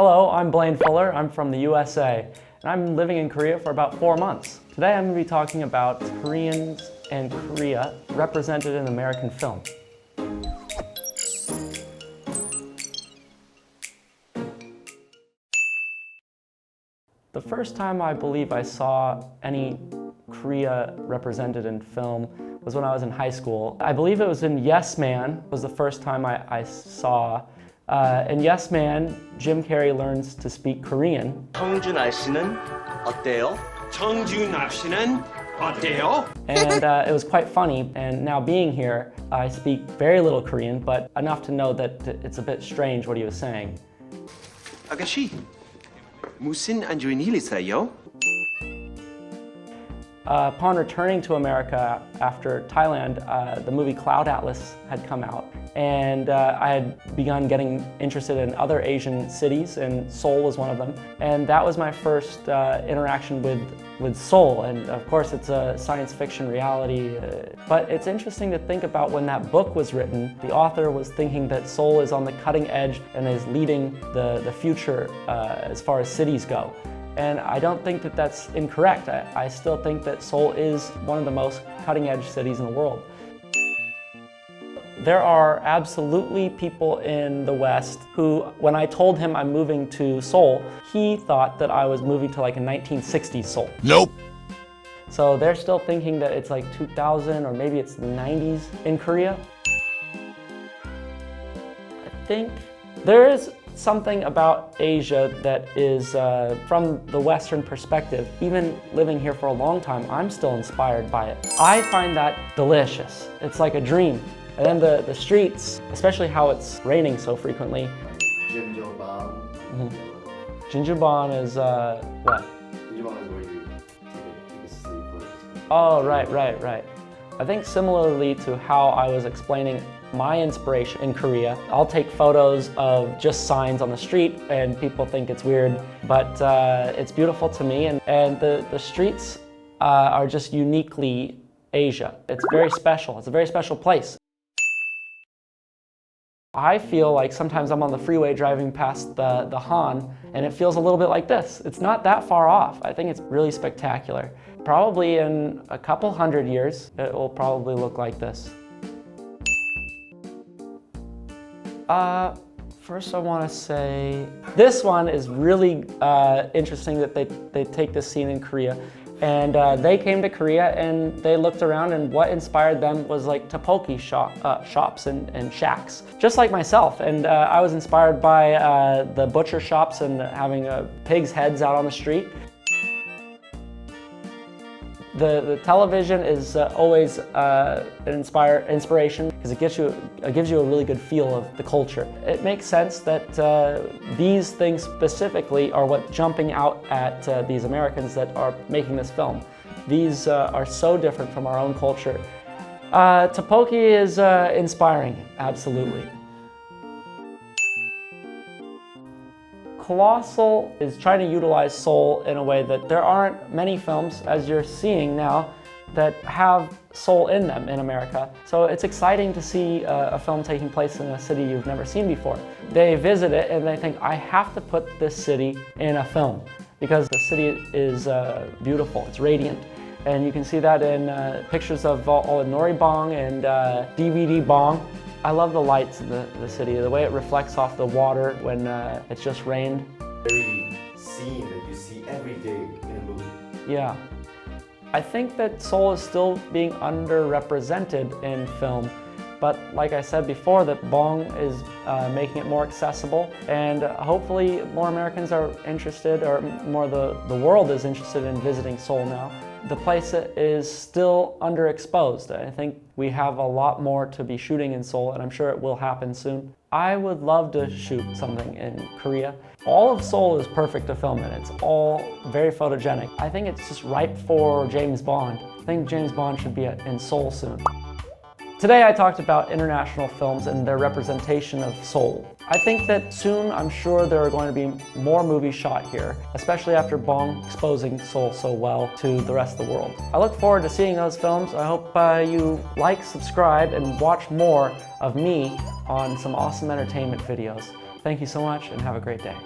Hello, I'm Blaine Fuller. I'm from the USA, and I'm living in Korea for about 4 months. Today I'm going to be talking about Koreans and Korea represented in American film. The first time I believe I saw any Korea represented in film was when I was in high school. I believe it was in Yes Man was the first time I saw. In Yes Man, Jim Carrey learns to speak Korean. 정준하 씨는 어때요? 정준하 씨는 어때요? And it was quite funny. And now being here, I speak very little Korean, but enough to know that it's a bit strange what he was saying. 아가씨, 무슨 안 좋은 일 있어요? Upon returning to America after Thailand, the movie Cloud Atlas had come out, and I had begun getting interested in other Asian cities, and Seoul was one of them. And that was my first interaction with Seoul, and of course it's a science fiction reality. But it's interesting to think about when that book was written, the author was thinking that Seoul is on the cutting edge and is leading the future as far as cities go. And I don't think that that's incorrect. I still think that Seoul is one of the most cutting-edge cities in the world. There are absolutely people in the West who, when I told him I'm moving to Seoul, he thought that I was moving to like a 1960s Seoul. Nope. So they're still thinking that it's like 2000 or maybe it's the 90s in Korea. I think there is something about Asia that is, from the Western perspective, even living here for a long time, I'm still inspired by it. I find that delicious. It's like a dream. And then the streets, especially how it's raining so frequently. Jinjuban is, what? Jinjuban is where you take a sleep for it. Oh, right. I think similarly to how I was explaining my inspiration in Korea, I'll take photos of just signs on the street and people think it's weird, but it's beautiful to me, and the streets are just uniquely Asia. It's very special. It's a very special place. I feel like sometimes I'm on the freeway driving past the Han, and it feels a little bit like this. It's not that far off. I think it's really spectacular. Probably in a couple hundred years, it will probably look like this. First I want to say, this one is really interesting that they take this scene in Korea. And they came to Korea and they looked around, and what inspired them was like tteokbokki shops and shacks, just like myself. And I was inspired by the butcher shops and having pigs' heads out on the street. The television is always an inspiration because it gives you a really good feel of the culture. It makes sense that these things specifically are what's jumping out at these Americans that are making this film. These are so different from our own culture. Tteokbokki is inspiring, absolutely. Colossal is trying to utilize Seoul in a way that there aren't many films, as you're seeing now, that have Seoul in them in America. So it's exciting to see a film taking place in a city you've never seen before. They visit it and they think, I have to put this city in a film because the city is beautiful, it's radiant. And you can see that in pictures of all the Noribong and DVD bong. I love the lights in the city, the way it reflects off the water when it's just rained. Very scene that you see every day in a movie. Yeah. I think that Seoul is still being underrepresented in film, but like I said before, that Bong is making it more accessible, and hopefully more Americans are interested, or more the world is interested in visiting Seoul now. The place is still underexposed. I think we have a lot more to be shooting in Seoul, and I'm sure it will happen soon. I would love to shoot something in Korea. All of Seoul is perfect to film in. It's all very photogenic. I think it's just ripe for James Bond. I think James Bond should be in Seoul soon. Today I talked about international films and their representation of Seoul. I think that soon, I'm sure there are going to be more movies shot here, especially after Bong exposing Seoul so well to the rest of the world. I look forward to seeing those films. I hope you like, subscribe, and watch more of me on some awesome entertainment videos. Thank you so much and have a great day.